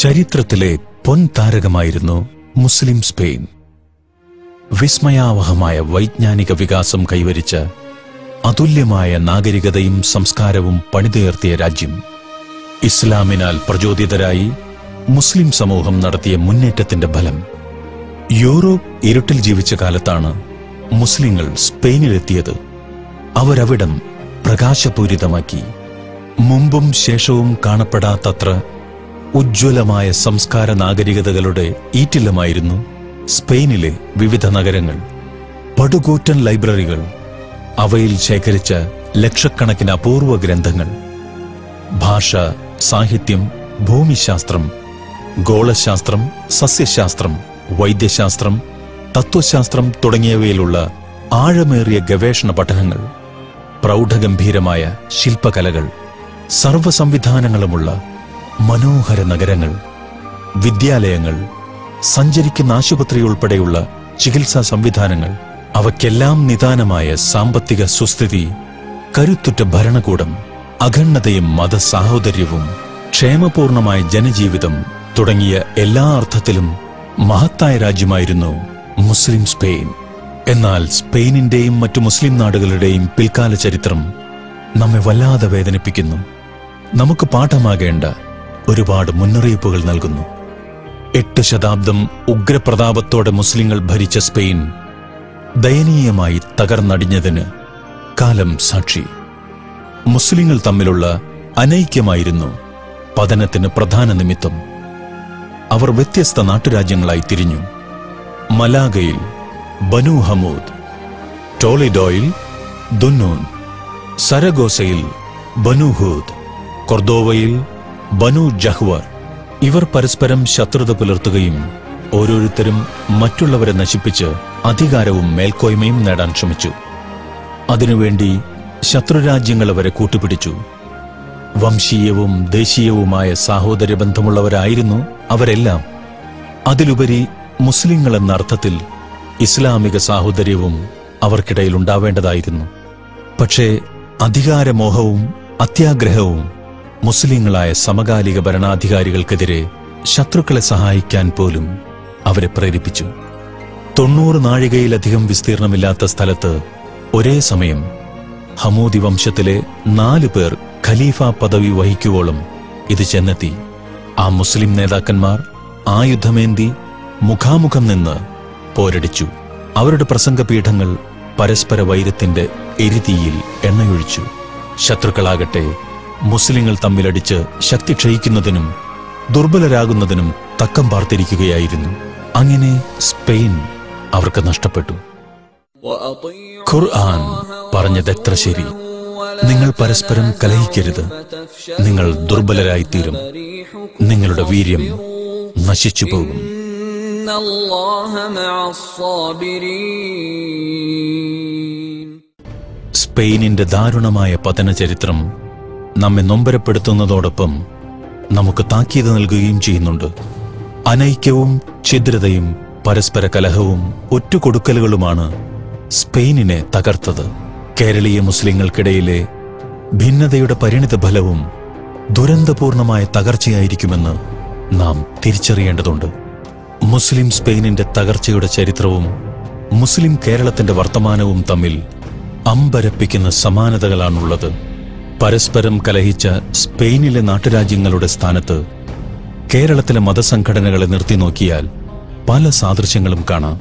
ചരിത്രത്തിലെ പൊൻതാരകമായിരുന്നു മുസ്ലിം സ്പെയിൻ. വിസ്മയാവഹമായ വൈജ്ഞാനിക വികാസം കൈവരിച്ച അതുല്യമായ നാഗരികതയും സംസ്കാരവും പണിതുയർത്തിയ രാജ്യം. ഇസ്ലാമിനാൽ പ്രചോദിതരായി മുസ്ലിം സമൂഹം നടത്തിയ മുന്നേറ്റത്തിന്റെ ഫലം. യൂറോപ്പ് ഇരുട്ടിൽ ജീവിച്ച കാലത്താണ് മുസ്ലിങ്ങൾ സ്പെയിനിലെത്തിയത്. അവരവിടം പ്രകാശപൂരിതമാക്കി. മുമ്പും ശേഷവും കാണപ്പെടാത്തത്ര ഉജ്ജ്വലമായ സംസ്കാര നാഗരികതകളുടെ ഈറ്റില്ലമായിരുന്നു സ്പെയിനിലെ വിവിധ നഗരങ്ങൾ. പടുകൂറ്റൻ ലൈബ്രറികൾ, അവയിൽ ശേഖരിച്ച ലക്ഷക്കണക്കിന് അപൂർവ ഗ്രന്ഥങ്ങൾ, ഭാഷ, സാഹിത്യം, ഭൂമിശാസ്ത്രം, ഗോളശാസ്ത്രം, സസ്യശാസ്ത്രം, വൈദ്യശാസ്ത്രം, തത്വശാസ്ത്രം തുടങ്ങിയവയിലുള്ള ആഴമേറിയ ഗവേഷണ പഠനങ്ങൾ, പ്രൗഢഗംഭീരമായ ശില്പകലകൾ, സർവ്വസംവിധാനങ്ങളുമുള്ള മനോഹര നഗരങ്ങൾ, വിദ്യാലയങ്ങൾ, സഞ്ചരിക്കുന്ന ആശുപത്രി ഉൾപ്പെടെയുള്ള ചികിത്സാ സംവിധാനങ്ങൾ, അവയ്ക്കെല്ലാം നിദാനമായ സാമ്പത്തിക സുസ്ഥിതി, കരുത്തുറ്റ ഭരണകൂടം, അഖണ്ഡതയും മതസാഹോദര്യവും, ക്ഷേമപൂർണമായ ജനജീവിതം തുടങ്ങിയ എല്ലാ അർത്ഥത്തിലും മഹത്തായ രാജ്യമായിരുന്നു മുസ്ലിം സ്പെയിൻ. എന്നാൽ സ്പെയിനിന്റെയും മറ്റു മുസ്ലിം നാടുകളുടെയും പിൽക്കാല ചരിത്രം നമ്മെ വല്ലാതെ വേദനിപ്പിക്കുന്നു. നമുക്ക് പാഠമാകേണ്ട ഒരുപാട് മുന്നറിയിപ്പുകൾ നൽകുന്നു. 8 ശതാബ്ദം ഉഗ്രപ്രതാപത്തോടെ മുസ്ലിങ്ങൾ ഭരിച്ച സ്പെയിൻ ദയനീയമായി തകർന്നടിഞ്ഞതിന് കാലം സാക്ഷി. മുസ്ലിങ്ങൾ തമ്മിലുള്ള അനൈക്യമായിരുന്നു പതനത്തിന് പ്രധാന നിമിത്തം. അവർ വ്യത്യസ്ത നാട്ടുരാജ്യങ്ങളായി തിരിഞ്ഞു. മലാഗയിൽ ബനു ഹമൂദ്, ടോളിഡോയിൽ ദുന്നൂൻ, സരഗോസയിൽ ബനു ഹൂദ്, കൊർദോവയിൽ ബനു ജഹ്വർ. ഇവർ പരസ്പരം ശത്രുത പുലർത്തുകയും ഓരോരുത്തരും മറ്റുള്ളവരെ നശിപ്പിച്ച് അധികാരവും മേൽക്കോയ്മയും നേടാൻ ശ്രമിച്ചു. അതിനുവേണ്ടി ശത്രുരാജ്യങ്ങൾ അവരെ കൂട്ടുപിടിച്ചു. വംശീയവും ദേശീയവുമായ സാഹോദര്യബന്ധമുള്ളവരായിരുന്നു അവരെല്ലാം. അതിലുപരി മുസ്ലിങ്ങൾ എന്ന അർത്ഥത്തിൽ ഇസ്ലാമിക സാഹോദര്യവും അവർക്കിടയിൽ ഉണ്ടാവേണ്ടതായിരുന്നു. പക്ഷേ അധികാരമോഹവും അത്യാഗ്രഹവും മുസ്ലിങ്ങളായ സമകാലിക ഭരണാധികാരികൾക്കെതിരെ ശത്രുക്കളെ സഹായിക്കാൻ പോലും അവരെ പ്രേരിപ്പിച്ചു. 90 നാഴികയിലധികം വിസ്തീർണമില്ലാത്ത സ്ഥലത്ത് ഒരേ സമയം ഹമൂദി വംശത്തിലെ 4 പേർ ഖലീഫ പദവി വഹിക്കുവോളം ഇത് ചെന്നെത്തി. ആ മുസ്ലിം നേതാക്കന്മാർ ആയുധമേന്തി മുഖാമുഖം നിന്ന് പോരടിച്ചു. അവരുടെ പ്രസംഗപീഠങ്ങൾ പരസ്പര വൈരത്തിന്റെ എരിതീയിൽ എണ്ണയൊഴിച്ചു. ശത്രുക്കളാകട്ടെ മുസ്ലിങ്ങൾ തമ്മിലടിച്ച് ശക്തി ക്ഷയിക്കുന്നതിനും ദുർബലരാകുന്നതിനും തക്കം പാർത്തിരിക്കുകയായിരുന്നു. അങ്ങനെ സ്പെയിൻ അവർക്ക് നഷ്ടപ്പെട്ടു. ഖുർആൻ പറഞ്ഞതെത്ര ശരി. നിങ്ങൾ പരസ്പരം കലഹിക്കരുത്, നിങ്ങൾ ദുർബലരായിത്തീരും, നിങ്ങളുടെ വീര്യം നശിച്ചു പോകും. സ്പെയിനിന്റെ ദാരുണമായ പതന ചരിത്രം നമ്മെ നൊമ്പരപ്പെടുത്തുന്നതോടൊപ്പം നമുക്ക് താക്കീത് നൽകുകയും ചെയ്യുന്നുണ്ട്. അനൈക്യവും ഛിദ്രതയും പരസ്പര കലഹവും ഒറ്റുകൊടുക്കലുകളുമാണ് സ്പെയിനിനെ തകർത്തത്. കേരളീയ മുസ്ലിങ്ങൾക്കിടയിലെ ഭിന്നതയുടെ പരിണിത ഫലവും ദുരന്തപൂർണമായ തകർച്ചയായിരിക്കുമെന്ന് നാം തിരിച്ചറിയേണ്ടതുണ്ട്. മുസ്ലിം സ്പെയിനിന്റെ തകർച്ചയുടെ ചരിത്രവും മുസ്ലിം കേരളത്തിന്റെ വർത്തമാനവും തമ്മിൽ അമ്പരപ്പിക്കുന്ന സമാനതകളാണുള്ളത്. പരസ്പരം കലഹിച്ച സ്പെയിനിലെ നാട്ടുരാജ്യങ്ങളുടെ സ്ഥാനത്ത് കേരളത്തിലെ മതസംഘടനകളെ നിർത്തി നോക്കിയാൽ പല സാദൃശ്യങ്ങളും കാണാം.